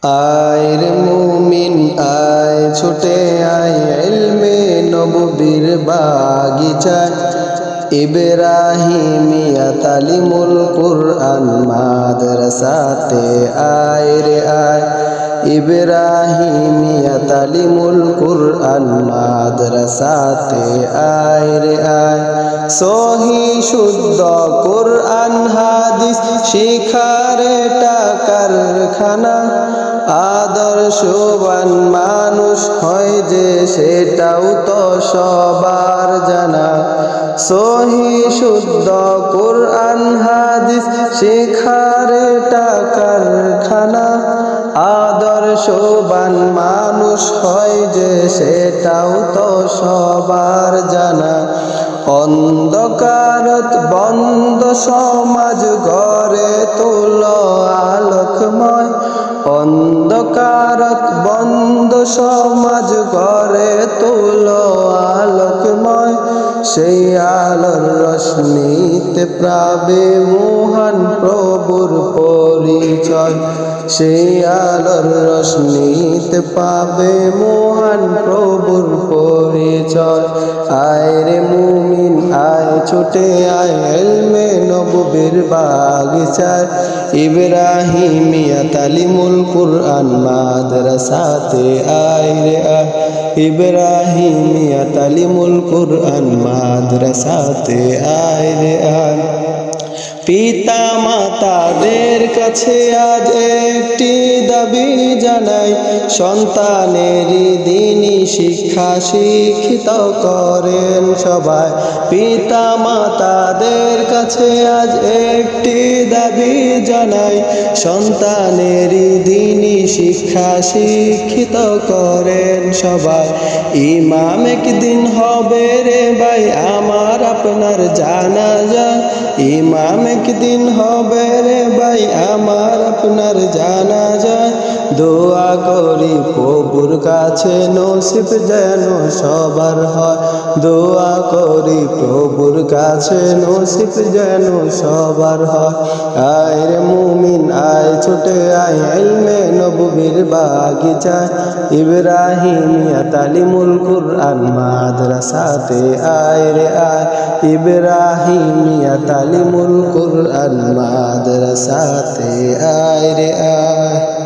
আয় রে মুমিন আয় ছুটে আয় ইলমে নববীর বাগিচায় ইব্রাহিমিয়া তালিমুল কুরআন মাদ্রাসাতে আয় রে আয় ইব্রাহিমিয়া তালিমুল কুরআন মাদ্রাসাতে আয় রে আয় সহি শুদ্ধ কুরআন হাদিস শিখারে কারখানা আদর্শবান মানুষ হয় যে সেটাও তো সবার জানা সহি শুদ্ধ কুরআন হাদিস শিখারে কারখানা আদর্শবান মানুষ হয় যে সেটাও তো সবার জানা অন্ধকারত বন্ধ সমাজ গড়ে তোলো আলোকময় অন্ধকারত বন্ধ সমাজ গড়ে তোলো আলোকময় সেই আলোর রশ্মিতে পাবে মহান প্রভুর পরিচয় সেই আলোর রশ্মিতে পাবে মহান প্রভুর পরিচয় আয় রে মুমিন আয় ছুটে আয় ইলমে নববীর বাগিচায় ইব্রাহিমিয়া তালিমুল কুরআন মাদ্রাসাতে আয় রে আয় ইব্রাহিমিয়া তালিমুল কুরআন মাদ্রাসাতে আয় রে আয় পিতা মাতাদের কাছে আজ একটি দাবি জানাই সন্তানেরই দ্বীনি শিক্ষা শিক্ষিত করেন সবাই পিতা মাতাদের কাছে আজ একটি দাবি জানাই সন্তানেরই দ্বীনি শিক্ষা শিক্ষিত করেন সবাই ইমাম একদিন হবে রে ভাই আমার আপনার জানাজা ইমাম একদিন হবে রে ভাই আমার আপনার জানাজা দোয়া করি প্রভুর কাছে নসিব যেন সবার হয় দোয়া করি প্রভুর কাছে নসিব যেন সবার হয় আয় রে মুমিন আয় ছুটে আয় ইলমে নববীর বাগিচায় ইব্রাহিমিয়া তালিমুল কুরআন মাদ্রাসাতে আয় রে আয় ইব্রাহিমিয়া তালিমুল কুরআন মাদ্রাসাতে আয় রে আয়।